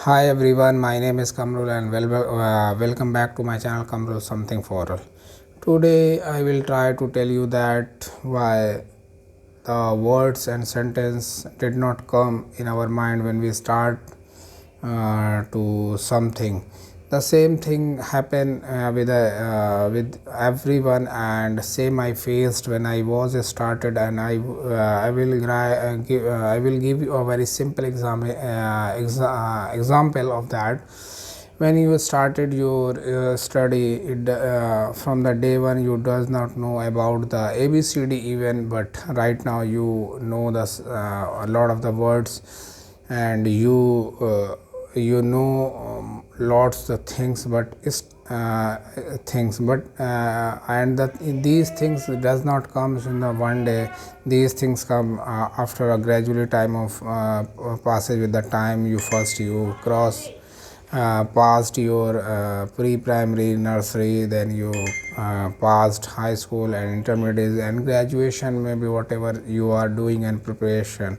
Hi everyone, my name is Kamrul and welcome back to my channel Kamrul Something for All. Today I will try to tell you that why the words and sentence did not come in our mind when we start to something. The same thing happened with everyone, and same I faced when I was started. And I will give you a very simple example of that. When you started your study, from the day one you does not know about the abcd even, but right now you know a lot of the words, and you know lots of things, but and that these things does not come in the one day. These things come after a gradual time of passage. With the time you cross passed your pre-primary, nursery, then you passed high school and intermediate and graduation, maybe whatever you are doing, and preparation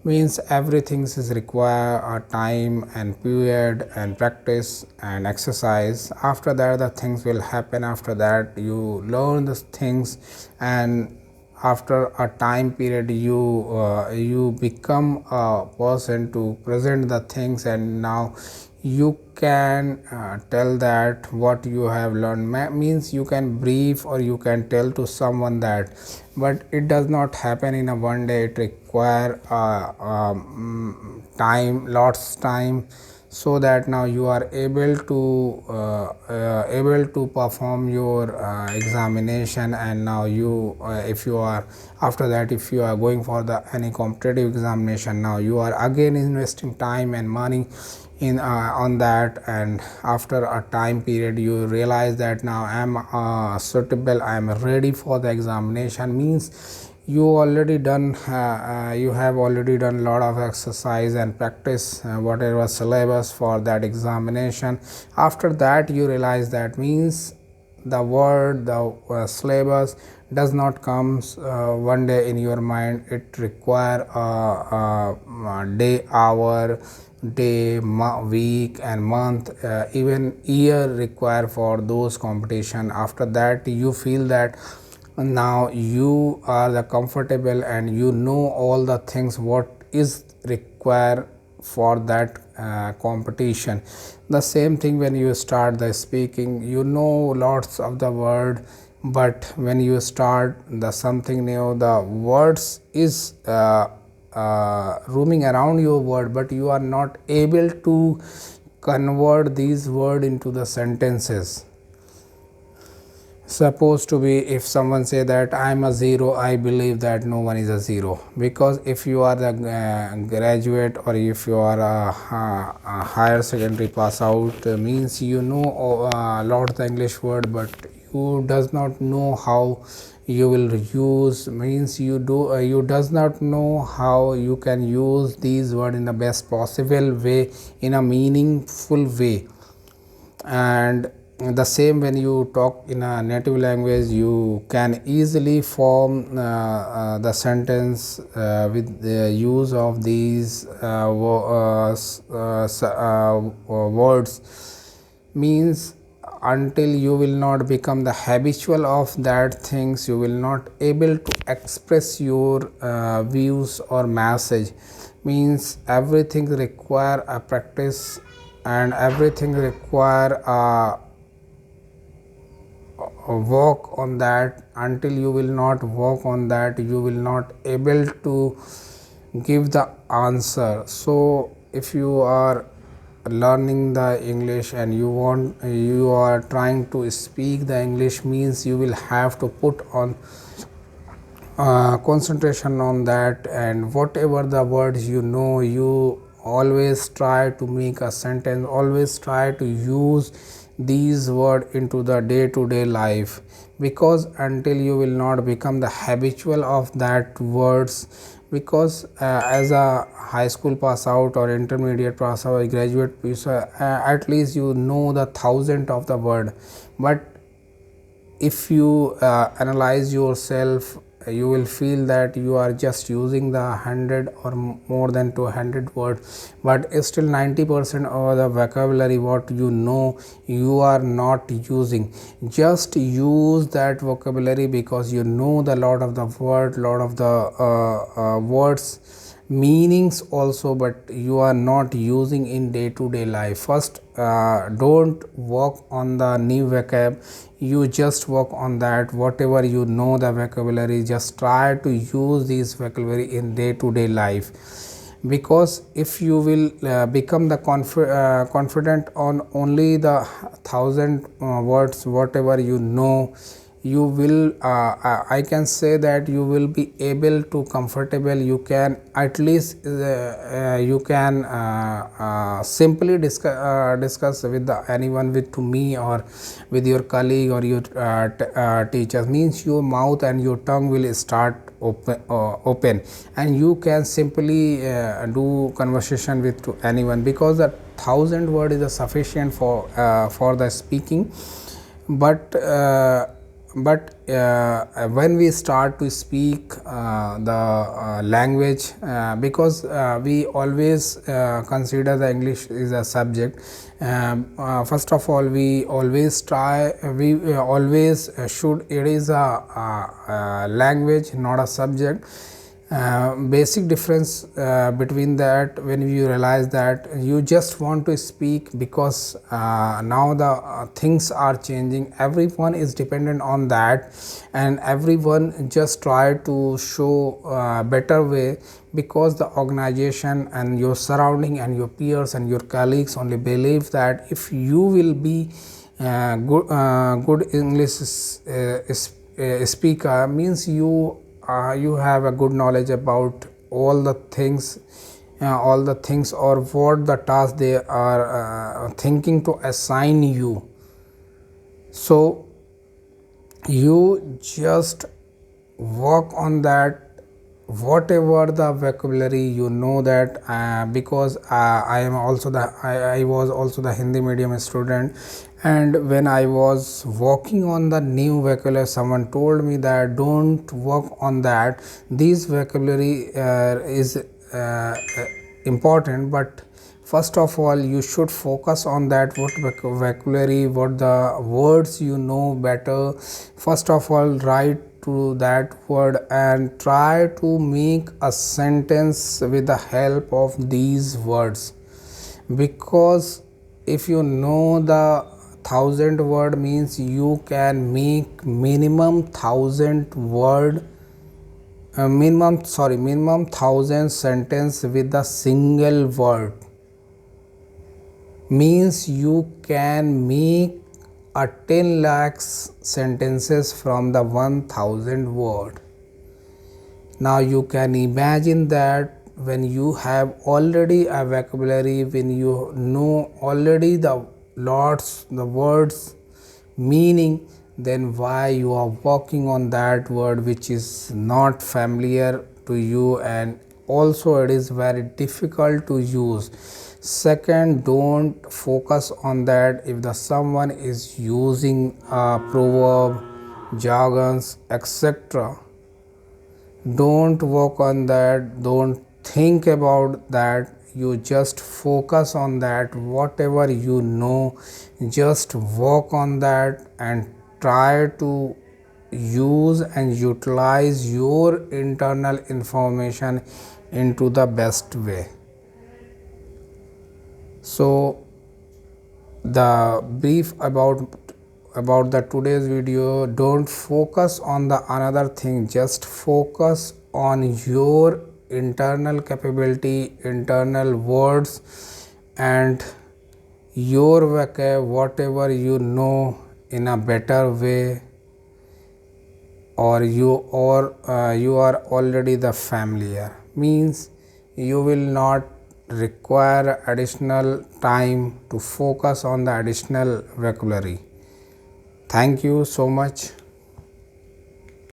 means everything is require a time and period and practice and exercise. After that the things will happen. After that you learn the things, and after a time period you become a person to present the things, and now you can tell that what you have learned. Means you can brief or you can tell to someone that, but it does not happen in a one day. It require lots time, so that now you are able to perform your examination. And now you if you are after that, if you are going for the any competitive examination, now you are again investing time and money in on that. And after a time period you realize that now I am suitable, I am ready for the examination. Means you have already done a lot of exercise and practice whatever syllabus for that examination. After that you realize that, means the syllabus does not comes one day in your mind. It require day, hour, week and month, even year require for those competition. After that you feel that now you are the comfortable and you know all the things what is required for that competition. The same thing when you start the speaking, you know lots of the word, but when you start the something new, the words is roaming around your word, but you are not able to convert these word into the sentences. Supposed to be, if someone say that I am a zero, I believe that no one is a zero, because if you are the graduate, or if you are a higher secondary pass out, means you know a lot of the English word, but you does not know how you will use. Means you does not know how you can use these word in the best possible way, in a meaningful way. And the same when you talk in a native language, you can easily form the sentence with the use of these words. Means until you will not become the habitual of that things, you will not able to express your views or message. Means everything require a practice, and everything require a work on that. Until you will not work on that, you will not able to give the answer. So if you are learning the English and you are trying to speak the English, means you will have to put on concentration on that, and whatever the words you know, you always try to make a sentence, always try to use these words into the day to day life. Because until you will not become the habitual of that words, because as a high school pass out or intermediate pass out, graduate piece, at least you know the thousand of the word. But if you analyze yourself you will feel that you are just using the 100 or more than 200 words, but still 90% of the vocabulary what you are not using. Just use that vocabulary because you know the lot of the lot of the words meanings also, but you are not using in day to day life. First, don't work on the new vocab, you just work on that whatever you know the vocabulary, just try to use these vocabulary in day to day life. Because if you will become the confident on only the 1,000 words whatever you know, you will I can say that you will be able to comfortable, you can at least you can simply discuss with anyone, with to me or with your colleague or your teachers. Means your mouth and your tongue will start open, and you can simply do conversation with to anyone, because the 1,000 word is sufficient for the speaking. But when we start to speak the language, because we always consider the English is a subject, first of all we always try, we always should, it is a language, not a subject. Basic difference between that, when you realize that you just want to speak, because now the things are changing, everyone is dependent on that, and everyone just try to show better way, because the organization and your surrounding and your peers and your colleagues only believe that if you will be good English speaker, means you have a good knowledge about all the things, or what the task they are thinking to assign you. So you just work on that whatever the vocabulary you know that, because I was also the Hindi medium student, and when I was working on the new vocabulary, someone told me that don't work on that, this vocabulary is important, but first of all you should focus on that what vocabulary, what the words you know better. First of all write to that word and try to make a sentence with the help of these words, because if you know the 1,000 word, means you can make minimum 1,000 word, minimum 1,000 sentence with the single word. Means you can make a 10 lakhs sentences from the 1,000 word. Now you can imagine that when you have already a vocabulary, when you know already the lots the words meaning, then why you are working on that word which is not familiar to you, and also it is very difficult to use. Second, don't focus on that if the someone is using a proverb, jargons, etc. Don't work on that, don't think about that, you just focus on that whatever you know, just work on that and try to use and utilize your internal information into the best way. So the brief about the today's video, don't focus on the another thing, just focus on your internal capability, internal words, and your vocab whatever you know in a better way, or you are already the familiar, means you will not require additional time to focus on the additional vocabulary. Thank you so much.